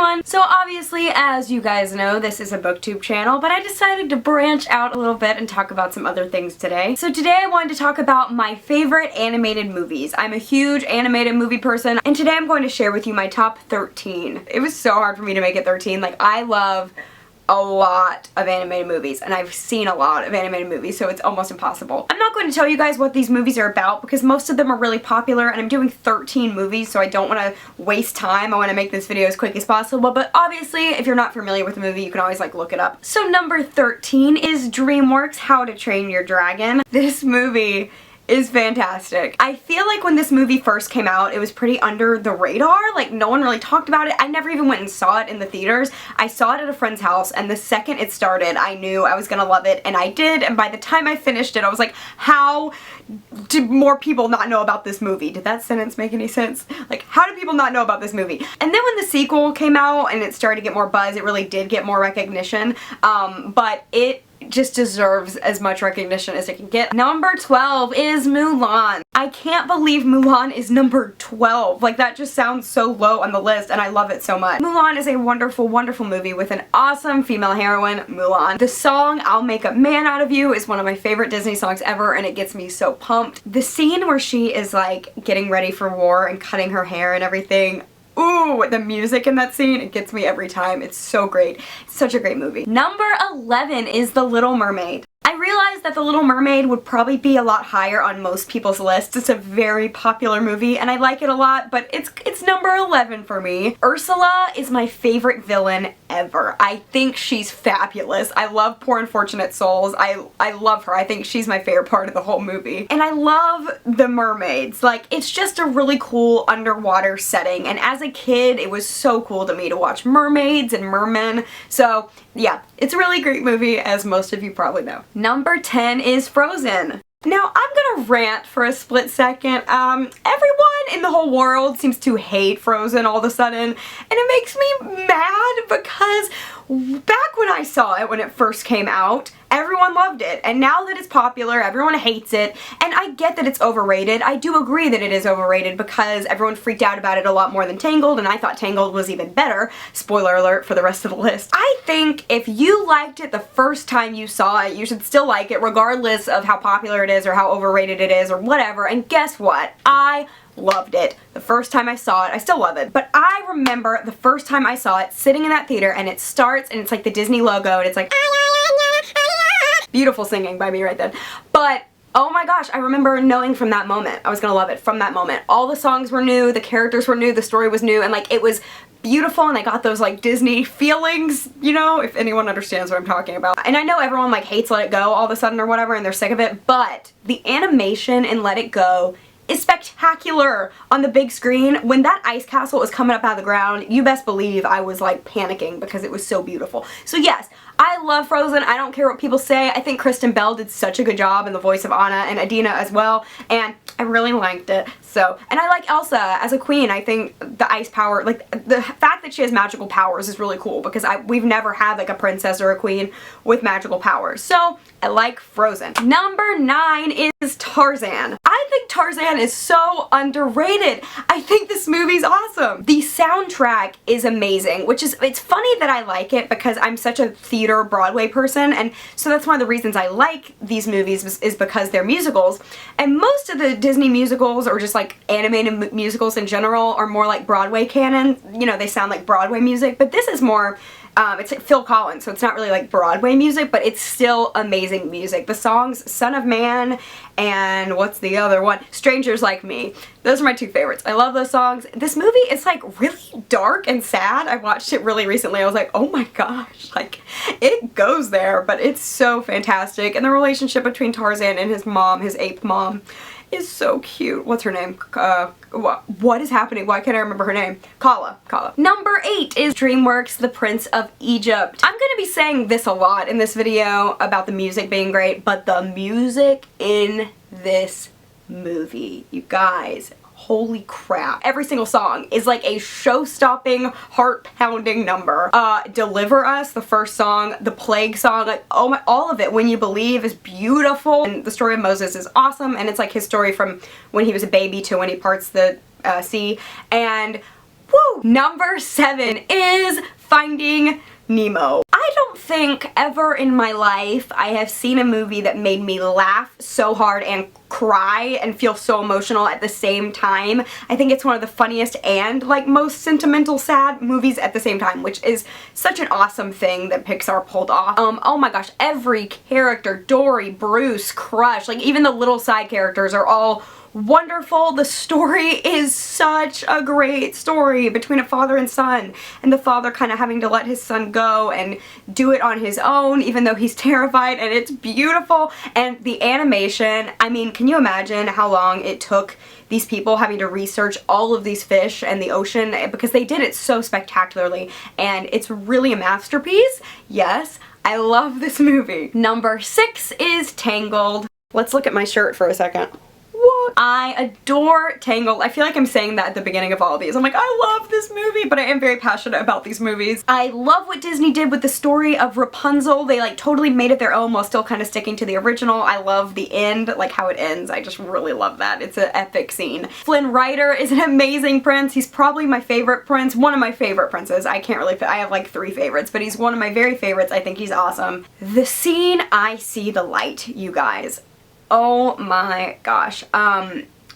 everyone! So obviously, as you guys know, this is a booktube channel, but I decided to branch out a little bit and talk about some other things today. So today I wanted to talk about my favorite animated movies. I'm a huge animated movie person, and today I'm going to share with you my top 13. It was so hard for me to make it 13. Like, I love a lot of animated movies, and I've seen a lot of animated movies, so it's almost impossible. I'm not going to tell you guys what these movies are about because most of them are really popular, and I'm doing 13 movies, so I don't want to waste time. I want to make this video as quick as possible, but obviously, if you're not familiar with the movie, you can always like look it up. So number 13 is DreamWorks' How to Train Your Dragon. This movie is fantastic. I feel like when this movie first came out, it was pretty under the radar. Like, no one really talked about it. I never even went and saw it in the theaters. I saw it at a friend's house, and the second it started, I knew I was gonna love it, and I did, and by the time I finished it, I was like, how do more people not know about this movie? Did that sentence make any sense? Like, how do people not know about this movie? And then when the sequel came out, and it started to get more buzz, it really did get more recognition, but it just deserves as much recognition as it can get. Number 12 is Mulan. I can't believe Mulan is number 12. Like, that just sounds so low on the list, and I love it so much. Mulan is a wonderful, wonderful movie with an awesome female heroine, Mulan. The song, I'll Make a Man Out of You, is one of my favorite Disney songs ever, and it gets me so pumped. The scene where she is like getting ready for war and cutting her hair and everything, ooh, the music in that scene, it gets me every time. It's so great. It's such a great movie. Number 11 is The Little Mermaid. I realized that The Little Mermaid would probably be a lot higher on most people's lists. It's a very popular movie, and I like it a lot, but it's number 11 for me. Ursula is my favorite villain ever. I think she's fabulous. I love Poor Unfortunate Souls. I love her. I think she's my favorite part of the whole movie. And I love the mermaids. Like, it's just a really cool underwater setting, and as a kid, it was so cool to me to watch mermaids and mermen. So yeah, it's a really great movie, as most of you probably know. Number 10 is Frozen. Now, I'm gonna rant for a split second. Everyone in the whole world seems to hate Frozen all of a sudden, and it makes me mad because back when I saw it, when it first came out, everyone loved it, and now that it's popular, everyone hates it, and I get that it's overrated. I do agree that it is overrated because everyone freaked out about it a lot more than Tangled, and I thought Tangled was even better. Spoiler alert for the rest of the list. I think if you liked it the first time you saw it, you should still like it regardless of how popular it is or how overrated it is or whatever, and guess what? I loved it. The first time I saw it, I still love it, but I remember the first time I saw it sitting in that theater, and it starts and it's like the Disney logo, and it's like beautiful singing by me right then. But oh my gosh, I remember knowing from that moment I was gonna love it. From that moment, all the songs were new, the characters were new, the story was new, and like it was beautiful, and I got those like Disney feelings, you know, if anyone understands what I'm talking about. And I know everyone like hates Let It Go all of a sudden or whatever, and they're sick of it, but the animation in Let It Go is spectacular on the big screen. When that ice castle was coming up out of the ground, you best believe I was like panicking because it was so beautiful. So yes, I love Frozen. I don't care what people say. I think Kristen Bell did such a good job in the voice of Anna, and Adina as well, and I really liked it. So, and I like Elsa as a queen. I think the ice power, like the fact that she has magical powers is really cool because we've never had like a princess or a queen with magical powers. So I like Frozen. Number 9 is Tarzan. I think Tarzan is so underrated. I think this movie's awesome. The soundtrack is amazing, which is, it's funny that I like it because I'm such a theater Broadway person, and so that's one of the reasons I like these movies is because they're musicals, and most of the Disney musicals or just like animated musicals in general are more like Broadway canon. You know, they sound like Broadway music, but this is more it's like Phil Collins, so it's not really like Broadway music, but it's still amazing music. The songs Son of Man and what's the other one? Strangers Like Me. Those are my two favorites. I love those songs. This movie is like really dark and sad. I watched it really recently. I was like, oh my gosh, like it goes there, but it's so fantastic. And the relationship between Tarzan and his mom, his ape mom, is so cute. What's her name? What is happening? Why can't I remember her name? Kala. Number 8 is DreamWorks' The Prince of Egypt. I'm gonna be saying this a lot in this video about the music being great, but the music in this movie, you guys, holy crap. Every single song is like a show-stopping, heart-pounding number. Deliver Us, the first song, the Plague song, like, oh my, all of it. When You Believe is beautiful, and the story of Moses is awesome, and it's like his story from when he was a baby to when he parts the sea, and woo, Woo! Number 7 is Finding Nemo. I don't think ever in my life I have seen a movie that made me laugh so hard and cry and feel so emotional at the same time. I think it's one of the funniest and like most sentimental sad movies at the same time, which is such an awesome thing that Pixar pulled off. Oh my gosh, every character, Dory, Bruce, Crush, like even the little side characters are all wonderful. The story is such a great story between a father and son, and the father kind of having to let his son go and do it on his own even though he's terrified, and it's beautiful. And the animation, I mean, can you imagine how long it took these people having to research all of these fish and the ocean, because they did it so spectacularly, and it's really a masterpiece. Yes, I love this movie. Number 6 is Tangled. Let's look at my shirt for a second. What? I adore Tangled. I feel like I'm saying that at the beginning of all of these. I'm like, I love this movie, but I am very passionate about these movies. I love what Disney did with the story of Rapunzel. They like totally made it their own while still kind of sticking to the original. I love the end, like how it ends. I just really love that. It's an epic scene. Flynn Rider is an amazing prince. He's probably my favorite prince. One of my favorite princes. I can't really, I have like 3 favorites, but he's one of my very favorites. I think he's awesome. The scene I See the Light, you guys. Oh my gosh.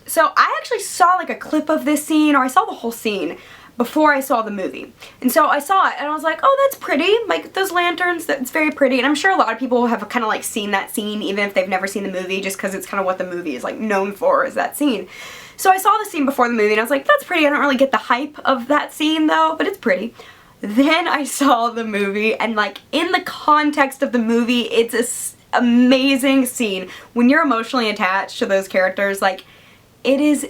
So I actually saw like a clip of this scene, or I saw the whole scene before I saw the movie. And so I saw it and I was like, oh, that's pretty. Like those lanterns, that's very pretty. And I'm sure a lot of people have kind of like seen that scene even if they've never seen the movie, just because it's kind of what the movie is like known for, is that scene. So I saw the scene before the movie and I was like, that's pretty. I don't really get the hype of that scene though, but it's pretty. Then I saw the movie, and like in the context of the movie, it's a amazing scene. When you're emotionally attached to those characters, like, it is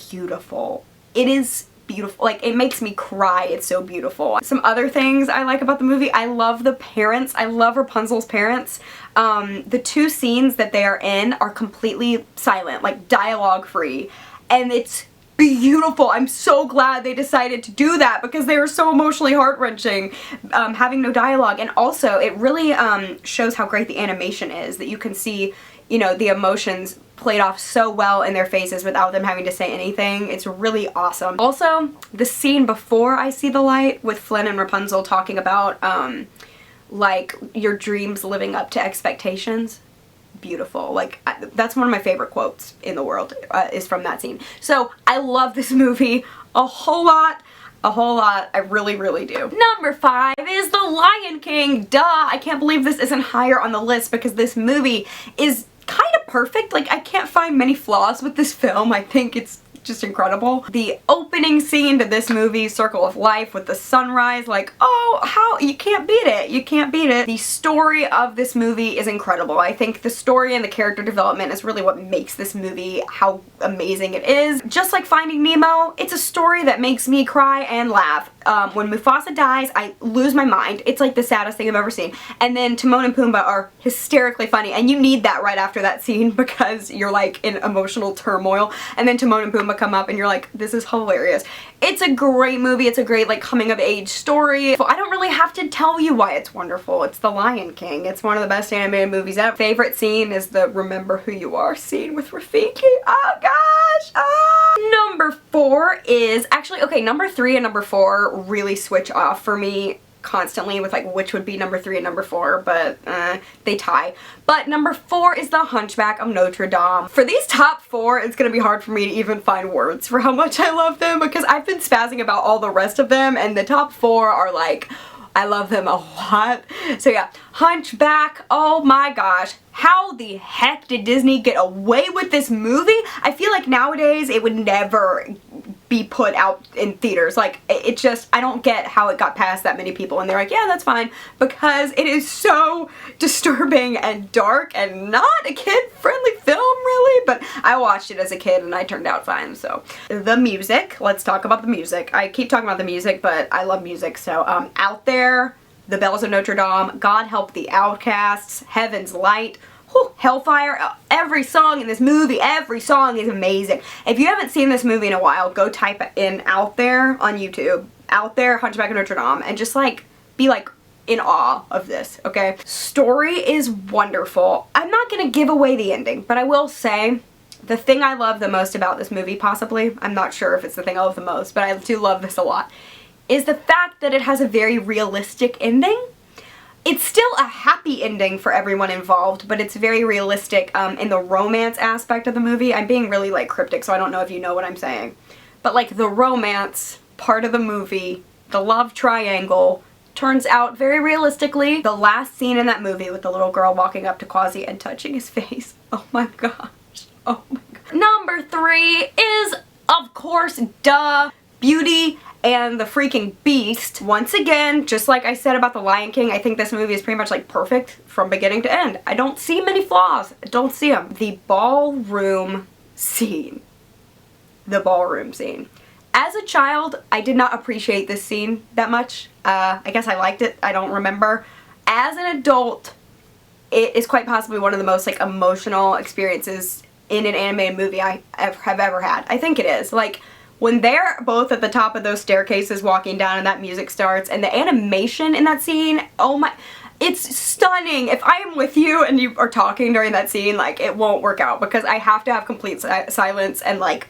beautiful. It is beautiful. Like, it makes me cry. It's so beautiful. Some other things I like about the movie, I love the parents. I love Rapunzel's parents. The 2 scenes that they are in are completely silent, like dialogue free, and it's beautiful. I'm so glad they decided to do that because they were so emotionally heart-wrenching, having no dialogue. And also it really shows how great the animation is, that you can see, you know, the emotions played off so well in their faces without them having to say anything. It's really awesome. Also, the scene before I See the Light with Flynn and Rapunzel talking about like your dreams living up to expectations. Beautiful. Like, that's one of my favorite quotes in the world, is from that scene. So I love this movie a whole lot. I really, really do. Number 5 is The Lion King. Duh! I can't believe this isn't higher on the list because this movie is kind of perfect. Like, I can't find many flaws with this film. I think it's just incredible. The opening scene to this movie, Circle of Life, with the sunrise, like, oh, how, you can't beat it. You can't beat it. The story of this movie is incredible. I think the story and the character development is really what makes this movie how amazing it is. Just like Finding Nemo, it's a story that makes me cry and laugh. When Mufasa dies, I lose my mind. It's like the saddest thing I've ever seen. And then Timon and Pumbaa are hysterically funny, and you need that right after that scene because you're like in emotional turmoil, and then Timon and Pumbaa come up and you're like, this is hilarious. It's a great movie. It's a great like coming of age story. I don't really have to tell you why it's wonderful. It's The Lion King. It's one of the best animated movies ever. Favorite scene is the Remember Who You Are scene with Rafiki. Oh gosh! Ah! Number 4 is actually, okay, number 3 and number 4 really switch off for me constantly with like which would be number 3 and number 4, but they tie. But number 4 is The Hunchback of Notre Dame. For these top 4, it's gonna be hard for me to even find words for how much I love them because I've been spazzing about all the rest of them, and the top 4 are like, I love them a lot. So yeah, Hunchback, oh my gosh. How the heck did Disney get away with this movie? I feel like nowadays it would never be put out in theaters. Like, it just, I don't get how it got past that many people and they're like, yeah, that's fine, because it is so disturbing and dark and not a kid-friendly film, really, but I watched it as a kid and I turned out fine. So, the music, let's talk about the music. I keep talking about the music, but I love music, so Out There, The Bells of Notre Dame, God Help the Outcasts, Heaven's Light, whew, Hellfire, every song in this movie, every song is amazing. If you haven't seen this movie in a while, go type in Out There on YouTube, Out There, Hunchback of Notre Dame, and just like, be like in awe of this, okay? Story is wonderful. I'm not gonna give away the ending, but I will say the thing I love the most about this movie, possibly, I'm not sure if it's the thing I love the most, but I do love this a lot, is the fact that it has a very realistic ending. It's still a happy ending for everyone involved, but it's very realistic in the romance aspect of the movie. I'm being really like cryptic, so I don't know if you know what I'm saying. But like the romance part of the movie, the love triangle, turns out very realistically. The last scene in that movie with the little girl walking up to Quasi and touching his face. Oh my gosh. Oh my god. Number 3 is, of course, duh, Beauty and the freaking Beast. Once again, just like I said about The Lion King, I think this movie is pretty much like perfect from beginning to end. I don't see many flaws. I don't see them. The ballroom scene. The ballroom scene. As a child, I did not appreciate this scene that much. I guess I liked it. I don't remember. As an adult, it is quite possibly one of the most like emotional experiences in an animated movie I have ever had. I think it is. Like, when they're both at the top of those staircases walking down and that music starts and the animation in that scene, oh my, it's stunning. If I am with you and you are talking during that scene, like, it won't work out because I have to have complete silence and like,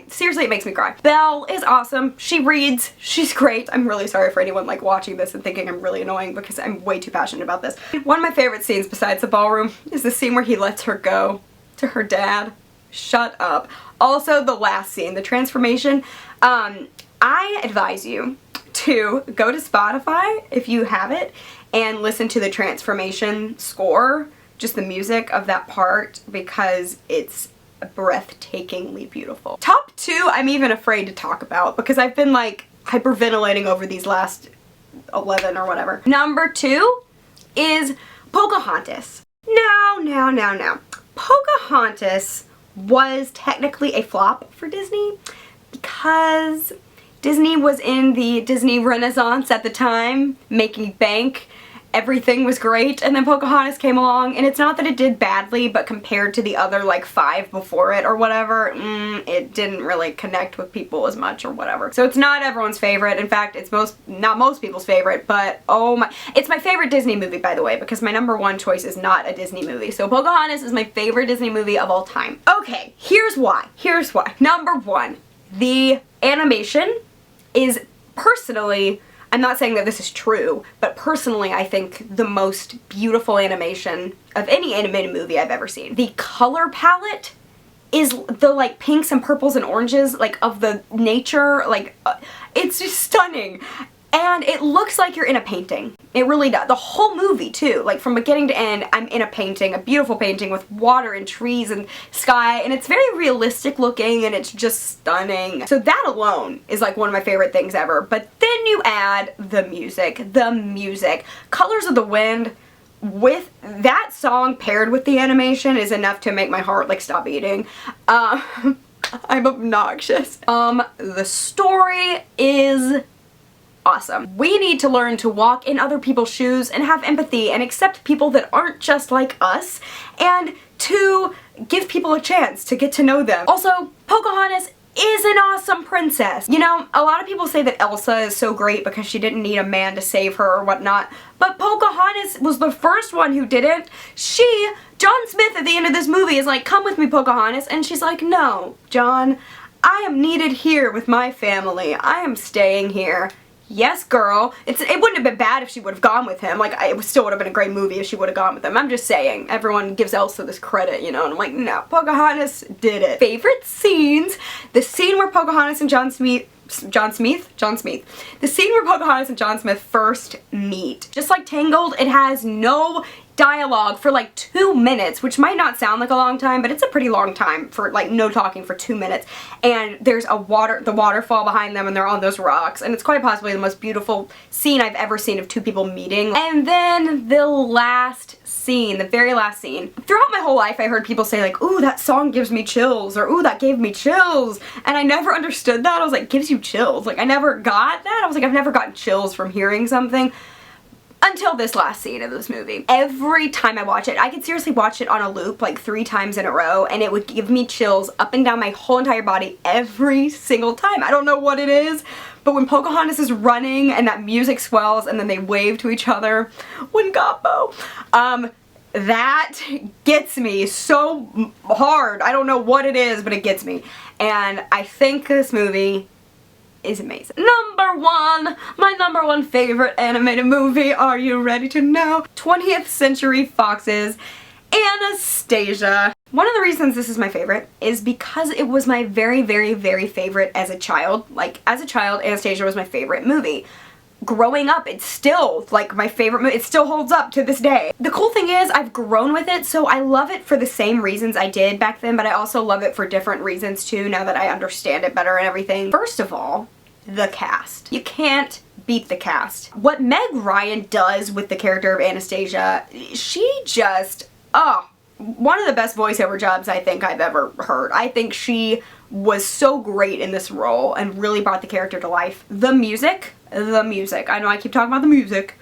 seriously, it makes me cry. Belle is awesome. She reads. She's great. I'm really sorry for anyone like watching this and thinking I'm really annoying because I'm way too passionate about this. One of my favorite scenes besides the ballroom is the scene where he lets her go to her dad. Shut up. Also, the last scene, the transformation. I advise you to go to Spotify if you have it and listen to the transformation score, just the music of that part, because it's breathtakingly beautiful. Top 2, I'm even afraid to talk about because I've been like hyperventilating over these last 11 or whatever. Number 2 is Pocahontas. Now. Pocahontas was technically a flop for Disney because Disney was in the Disney Renaissance at the time, making bank. Everything was great, and then Pocahontas came along, and it's not that it did badly, but compared to the other like 5 before it or whatever, it didn't really connect with people as much or whatever. So it's not everyone's favorite. In fact, it's not most people's favorite, but oh my, it's my favorite Disney movie, by the way, because my number 1 choice is not a Disney movie. So Pocahontas is my favorite Disney movie of all time. Okay, here's why. Number 1, the animation is personally, I'm not saying that this is true, but personally I think the most beautiful animation of any animated movie I've ever seen. The color palette is the like pinks and purples and oranges like of the nature, like it's just stunning. And it looks like you're in a painting. It really does. The whole movie too, like from beginning to end, I'm in a painting, a beautiful painting with water and trees and sky, and it's very realistic looking and it's just stunning. So that alone is like one of my favorite things ever. But then you add the music. Colors of the Wind, with that song paired with the animation is enough to make my heart like stop beating. I'm obnoxious. The story is awesome. We need to learn to walk in other people's shoes and have empathy and accept people that aren't just like us and to give people a chance to get to know them. Also, Pocahontas is an awesome princess. You know, a lot of people say that Elsa is so great because she didn't need a man to save her or whatnot, but Pocahontas was the first one who didn't. John Smith at the end of this movie is like, "Come with me, Pocahontas," and she's like, "No, John, I am needed here with my family. I am staying here." Yes, girl. It wouldn't have been bad if she would have gone with him. Like, it still would have been a great movie if she would have gone with him. I'm just saying. Everyone gives Elsa this credit, you know, and I'm like, no, Pocahontas did it. Favorite scenes? The scene where Pocahontas and John Smith. The scene where Pocahontas and John Smith first meet. Just like Tangled, it has no dialogue for like 2 minutes, which might not sound like a long time, but it's a pretty long time for like no talking for 2 minutes. And there's the waterfall behind them and they're on those rocks, and it's quite possibly the most beautiful scene I've ever seen of 2 people meeting. And then the last scene, the very last scene. Throughout my whole life I heard people say like, "Ooh, that song gives me chills," or "Ooh, that gave me chills," and I never understood that. I was like, gives you chills? Like, I never got that. I was like, I've never gotten chills from hearing something. Until this last scene of this movie. Every time I watch it, I could seriously watch it on a loop like 3 times in a row and it would give me chills up and down my whole entire body every single time. I don't know what it is, but when Pocahontas is running and that music swells and then they wave to each other, when Gobbo, that gets me so hard. I don't know what it is, but it gets me. And I think this movie is amazing. Number one, my number one favorite animated movie, are you ready to know? 20th Century Fox's Anastasia. One of the reasons this is my favorite is because it was my very, very, very favorite as a child. Like, as a child, Anastasia was my favorite movie. Growing up, it's still like my favorite movie. It still holds up to this day. The cool thing is I've grown with it, so I love it for the same reasons I did back then, but I also love it for different reasons too now that I understand it better and everything. First of all, the cast. You can't beat the cast. What Meg Ryan does with the character of Anastasia, she just, one of the best voiceover jobs I think I've ever heard. I think she was so great in this role and really brought the character to life. The music. I know I keep talking about the music,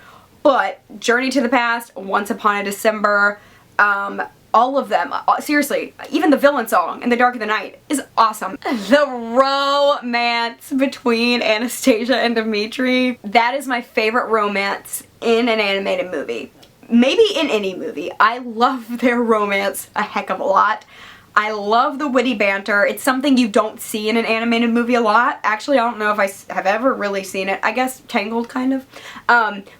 but Journey to the Past, Once Upon a December, all of them, seriously, even the villain song, In the Dark of the Night, is awesome. The romance between Anastasia and Dimitri, that is my favorite romance in an animated movie. Maybe in any movie. I love their romance a heck of a lot. I love the witty banter. It's something you don't see in an animated movie a lot. Actually, I don't know if I have ever really seen it. I guess Tangled, kind of.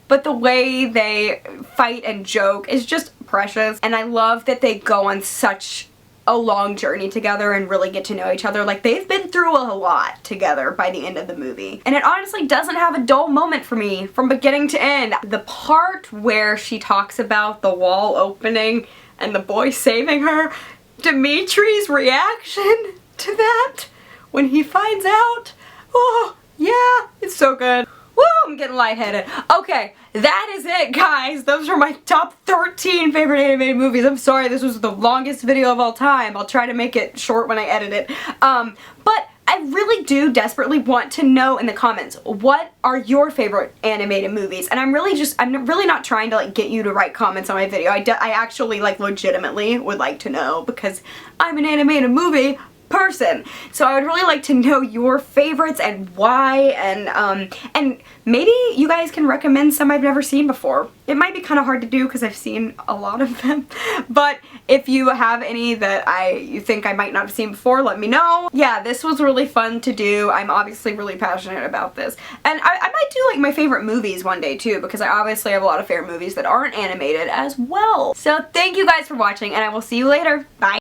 But the way they fight and joke is just precious. And I love that they go on such a long journey together and really get to know each other. Like, they've been through a lot together by the end of the movie. And it honestly doesn't have a dull moment for me from beginning to end. The part where she talks about the wall opening and the boy saving her, Dimitri's reaction to that when he finds out, oh yeah, it's so good. Woo, I'm getting lightheaded. Okay, that is it, guys. Those are my top 13 favorite animated movies. I'm sorry this was the longest video of all time. I'll try to make it short when I edit it. But I really do desperately want to know in the comments, what are your favorite animated movies? And I'm really not trying to like get you to write comments on my video. I actually like legitimately would like to know, because I'm an animated movie person. So I would really like to know your favorites and why, and maybe you guys can recommend some I've never seen before. It might be kind of hard to do because I've seen a lot of them, but if you have any that you think I might not have seen before, let me know. Yeah, this was really fun to do. I'm obviously really passionate about this, and I might do like my favorite movies one day too, because I obviously have a lot of favorite movies that aren't animated as well. So thank you guys for watching, and I will see you later. Bye!